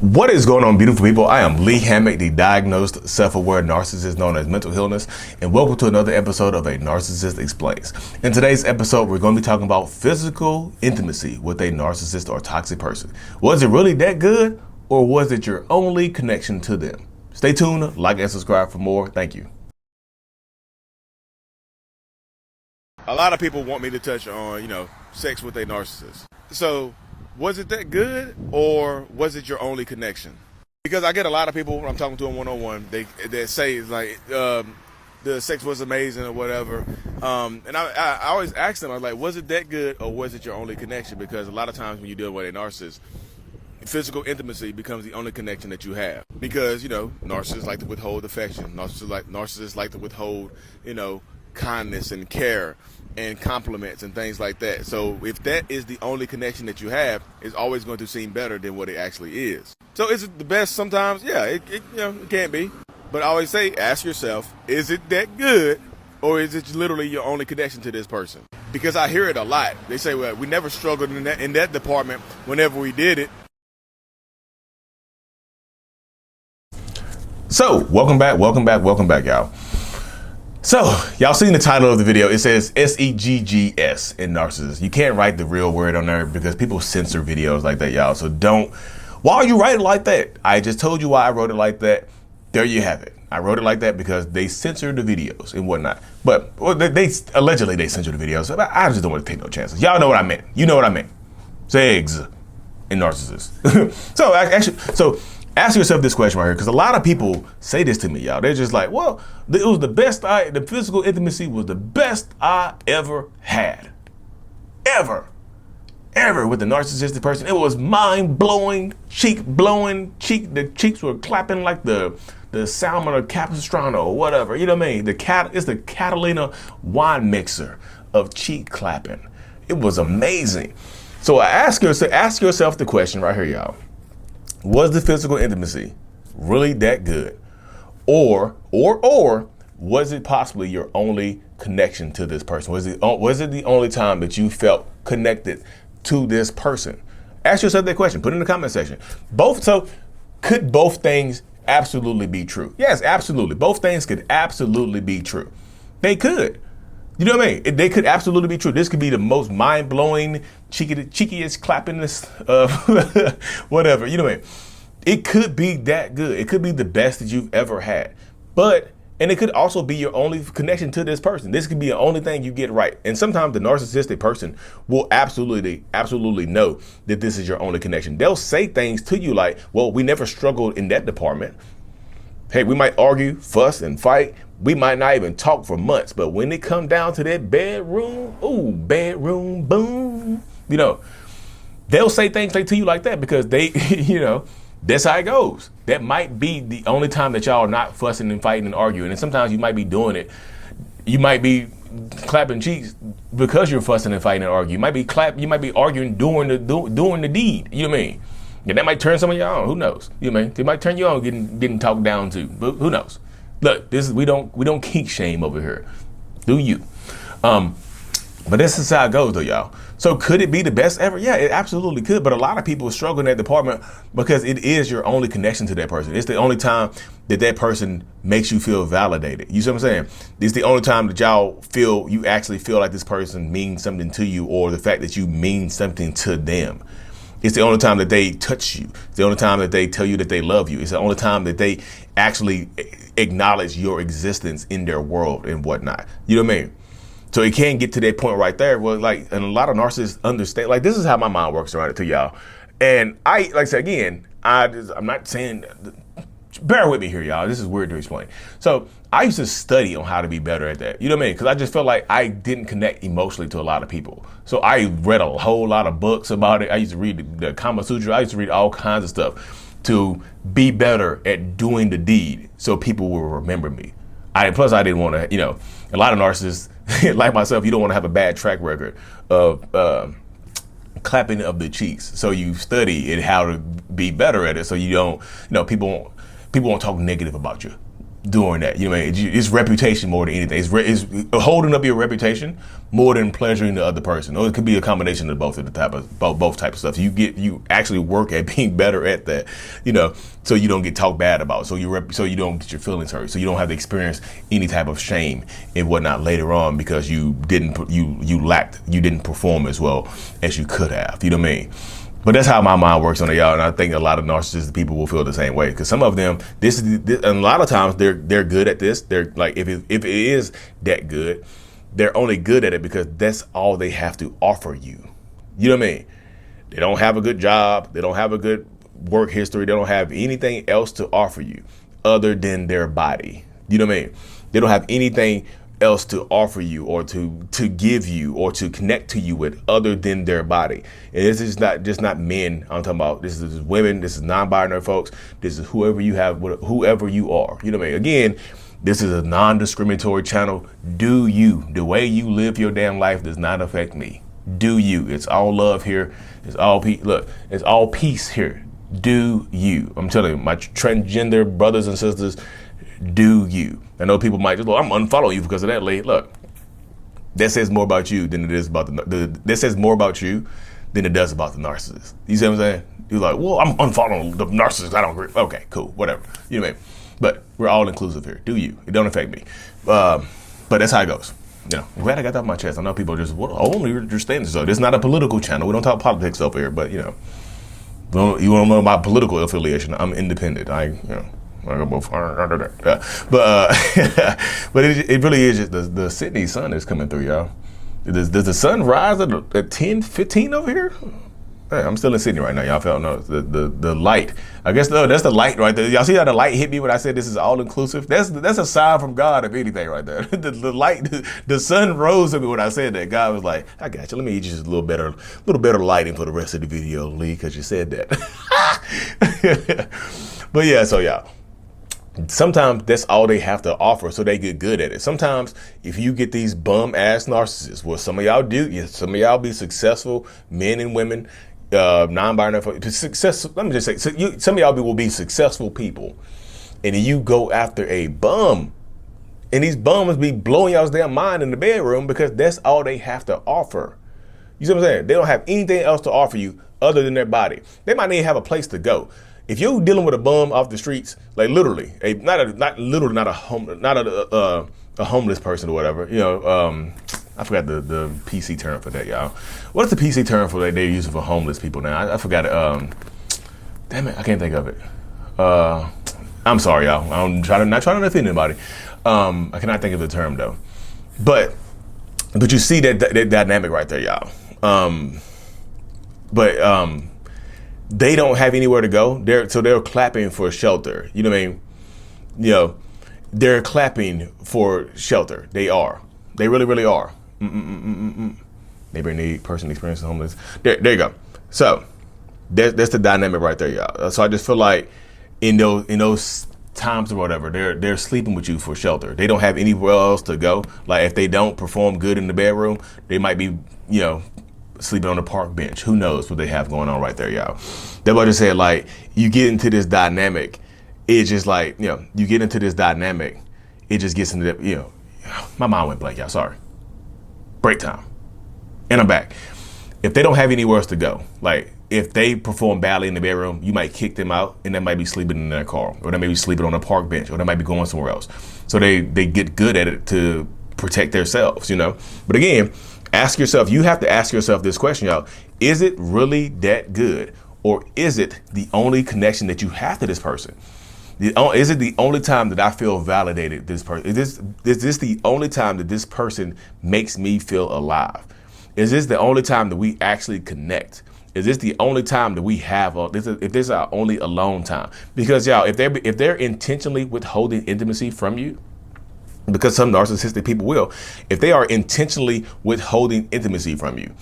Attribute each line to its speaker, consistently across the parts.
Speaker 1: What is going on, beautiful people? I am Lee Hammock, the diagnosed self-aware narcissist known as mental illness, and welcome to another episode of A Narcissist Explains. In today's episode, we're going to be talking about physical intimacy with a narcissist or toxic person. Was it really that good, or was it your only connection to them? Stay tuned, like and subscribe for more. Thank you. A lot of people want me to touch on, sex with a narcissist. So, was it that good, or was it your only connection? Because I get a lot of people when I'm talking to them one-on-one, they say like the sex was amazing or whatever, and I always ask them, I was like, was it that good, or was it your only connection? Because a lot of times when you deal with a narcissist, physical intimacy becomes the only connection that you have. Because narcissists like to withhold affection. Narcissists like to withhold kindness and care and compliments and things like that. So if that is the only connection that you have, it's always going to seem better than what it actually is. So is it the best sometimes? Yeah, it can't be. But I always say, ask yourself, is it that good, or is it literally your only connection to this person? Because I hear it a lot. They say, well, we never struggled in that department whenever we did it. So welcome back, y'all. So, y'all seen the title of the video. It says S-E-G-G-S in narcissist. You can't write the real word on there because people censor videos like that, y'all. So why you write it like that? I just told you why I wrote it like that. There you have it. I wrote it like that because they censor the videos and whatnot. But they allegedly censor the videos. But I just don't want to take no chances. Y'all know what I meant. You know what I meant. Sex in narcissist. So ask yourself this question right here, because a lot of people say this to me, y'all. They're just like, well, it was the best the physical intimacy was the best I ever had. Ever with the narcissistic person. It was mind-blowing, cheek-blowing, the cheeks were clapping like the salmon or capistrano or whatever. You know what I mean? It's the Catalina wine mixer of cheek clapping. It was amazing. So ask yourself the question right here, y'all. Was the physical intimacy really that good? Or was it possibly your only connection to this person? Was it the only time that you felt connected to this person? Ask yourself that question. Put it in the comment section. So could both things absolutely be true? Yes, absolutely. Both things could absolutely be true. They could. You know what I mean? They could absolutely be true. This could be the most mind-blowing, cheekiest clappiness of whatever. You know what I mean? It could be that good. It could be the best that you've ever had. And it could also be your only connection to this person. This could be the only thing you get right. And sometimes the narcissistic person will absolutely know that this is your only connection. They'll say things to you like, well, we never struggled in that department. Hey, we might argue, fuss, and fight. We might not even talk for months, but when it come down to that bedroom boom, they'll say things to you like that because they, that's how it goes. That might be the only time that y'all are not fussing and fighting and arguing. And sometimes you might be doing it. You might be clapping cheeks because you're fussing and fighting and arguing. You might be arguing doing the deed. You know what I mean? And that might turn some of y'all on. Who knows? You know what I mean? They might turn you on getting talked down to. But who knows? Look, we don't kink shame over here. Do you? But this is how it goes though, y'all. So could it be the best ever? Yeah, it absolutely could. But a lot of people struggle in that department because it is your only connection to that person. It's the only time that person makes you feel validated. You see what I'm saying? It's the only time that you actually feel like this person means something to you, or the fact that you mean something to them. It's the only time that they touch you. It's the only time that they tell you that they love you. It's the only time that they actually acknowledge your existence in their world and whatnot. You know what I mean? So it can get to that point right there where, and a lot of narcissists understand, this is how my mind works around it to y'all. And I said, again, I'm not saying, bear with me here, y'all. This is weird to explain. So I used to study on how to be better at that. You know what I mean? Because I just felt like I didn't connect emotionally to a lot of people. So I read a whole lot of books about it. I used to read the Kama Sutra. I used to read all kinds of stuff to be better at doing the deed so people will remember me. Plus, I didn't want to, a lot of narcissists, like myself, you don't want to have a bad track record of clapping of the cheeks. So you study how to be better at it. So you don't, people won't talk negative about you. doing that. You know what I mean? It's reputation more than anything. It's holding up your reputation more than pleasuring the other person. Or it could be a combination of both types of stuff. You actually work at being better at that, you know, so you don't get talked bad about. So you don't get your feelings hurt. So you don't have to experience any type of shame and whatnot later on because you didn't perform as well as you could have. You know what I mean? But that's how my mind works on it, y'all, and I think a lot of narcissistic people will feel the same way. Because some of them, and a lot of times they're good at this. They're like, if it is that good, they're only good at it because that's all they have to offer you. You know what I mean? They don't have a good job. They don't have a good work history. They don't have anything else to offer you other than their body. You know what I mean? They don't have anything else to offer you or to give you or to connect to you with other than their body. And this is not just not men I'm talking about. This is women, this is non-binary folks, this is whoever you are. You know what I mean? Again, this is a non-discriminatory channel. Do you. The way you live your damn life does not affect me. Do you. It's all love here. It's all peace. Look, it's all peace here. Do you. I'm telling you, my transgender brothers and sisters, do you. I know people might just, I'm unfollowing you because of that, lady. Look, that says more about you than it is about that says more about you than it does about the narcissist. You see what I'm saying? You're like, well, I'm unfollowing the narcissist. I don't agree. Okay, cool, whatever. You know what I mean? But we're all inclusive here. Do you? It don't affect me. But that's how it goes. You know, I'm glad I got that off my chest. I know people are just, well, only understand this. So this is not a political channel. We don't talk politics over here, but you know, you want to know my political affiliation? I'm independent. But it really is just the Sydney sun is coming through, y'all. Does the sun rise at 10:15 over here? Hey, I'm still in Sydney right now, y'all. Felt no the light. I guess that's the light right there. Y'all see how the light hit me when I said this is all inclusive? That's a sign from God, if anything, right there. the light, the sun rose at me when I said that. God was like, I got you. Let me get you just a little better lighting for the rest of the video, Lee, because you said that. But yeah, so y'all. Sometimes that's all they have to offer, so they get good at it. Sometimes if you get these bum ass narcissists, well, some of y'all do, some of y'all be successful men and women, non-binary, successful. Let me just say, some of y'all will be successful people, and then you go after a bum, and these bums be blowing y'all's damn mind in the bedroom because that's all they have to offer. You see what I'm saying? They don't have anything else to offer you other than their body. They might even have a place to go. If you're dealing with a bum off the streets, like literally, not a homeless person or whatever, you know, I forgot the PC term for that, y'all. What's the PC term for that they're using for homeless people now? I forgot it. Damn it, I can't think of it. I'm sorry, y'all. I'm not trying to offend anybody. I cannot think of the term though. But you see that dynamic right there, y'all. They don't have anywhere to go. They're clapping for shelter. You know what I mean? You know, they're clapping for shelter. They are. They really, really are. Maybe any person experiencing homeless. There you go. So that's the dynamic right there, y'all. So I just feel like in those times or whatever, they're sleeping with you for shelter. They don't have anywhere else to go. Like if they don't perform good in the bedroom, they might be, you know, sleeping on a park bench. Who knows what they have going on right there, y'all. That's what I just said, like, you get into this dynamic, it's just like, you know, you get into this dynamic, it just gets into the, you know, my mind went blank, y'all, sorry. Break time. And I'm back. If they don't have anywhere else to go, like, if they perform badly in the bedroom, you might kick them out, and they might be sleeping in their car, or they may be sleeping on a park bench, or they might be going somewhere else. So they get good at it to protect themselves, you know. But again, ask yourself, you have to ask yourself this question, y'all. Is it really that good? Or is it the only connection that you have to this person? Is it the only time that I feel validated this person? Is this the only time that this person makes me feel alive? Is this the only time that we actually connect? Is this the only time that we have, if this is our only alone time? Because y'all, if they're intentionally withholding intimacy from you, because some narcissistic people will, if they are intentionally withholding intimacy from you,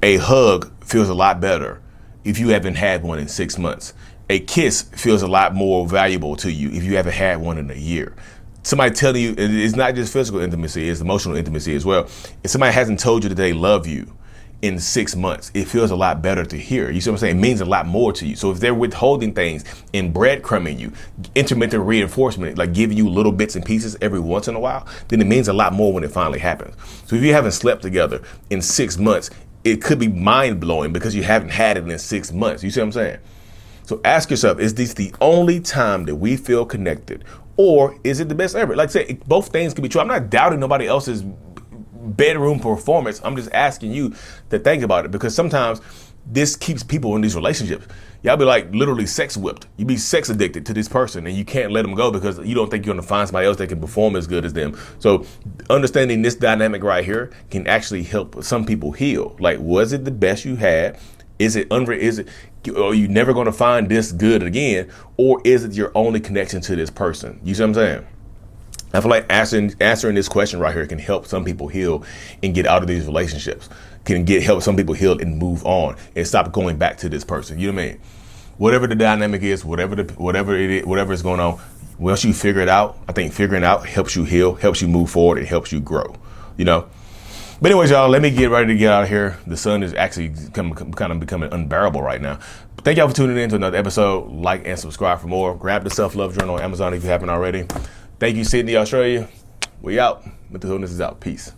Speaker 1: a hug feels a lot better if you haven't had one in 6 months. A kiss feels a lot more valuable to you if you haven't had one in a year. Somebody telling you, it's not just physical intimacy, it's emotional intimacy as well. If somebody hasn't told you that they love you in 6 months, it feels a lot better to hear. You see what I'm saying? It means a lot more to you. So if they're withholding things and breadcrumbing you, intermittent reinforcement, like giving you little bits and pieces every once in a while, then it means a lot more when it finally happens. So if you haven't slept together in 6 months, it could be mind blowing because you haven't had it in 6 months. You see what I'm saying? So ask yourself, is this the only time that we feel connected, or is it the best ever? Like I said, both things can be true. I'm not doubting nobody else's bedroom performance. I'm just asking you to think about it, because sometimes this keeps people in these relationships. Y'all be like literally sex whipped. You be sex addicted to this person and you can't let them go because you don't think you're gonna find somebody else that can perform as good as them. So understanding this dynamic right here can actually help some people heal. Like, was it the best you had? Are you never gonna find this good again? Or is it your only connection to this person? You see what I'm saying? I feel like answering this question right here can help some people heal and get out of these relationships. Help some people heal and move on and stop going back to this person. You know what I mean? Whatever the dynamic is, whatever is going on, once you figure it out, I think figuring it out helps you heal, helps you move forward, and helps you grow. You know. But anyways, y'all, let me get ready to get out of here. The sun is actually kind of becoming unbearable right now. But thank y'all for tuning in to another episode. Like and subscribe for more. Grab the Self-Love Journal on Amazon if you haven't already. Thank you, Sydney, Australia. We out. Mental Illness is out. Peace.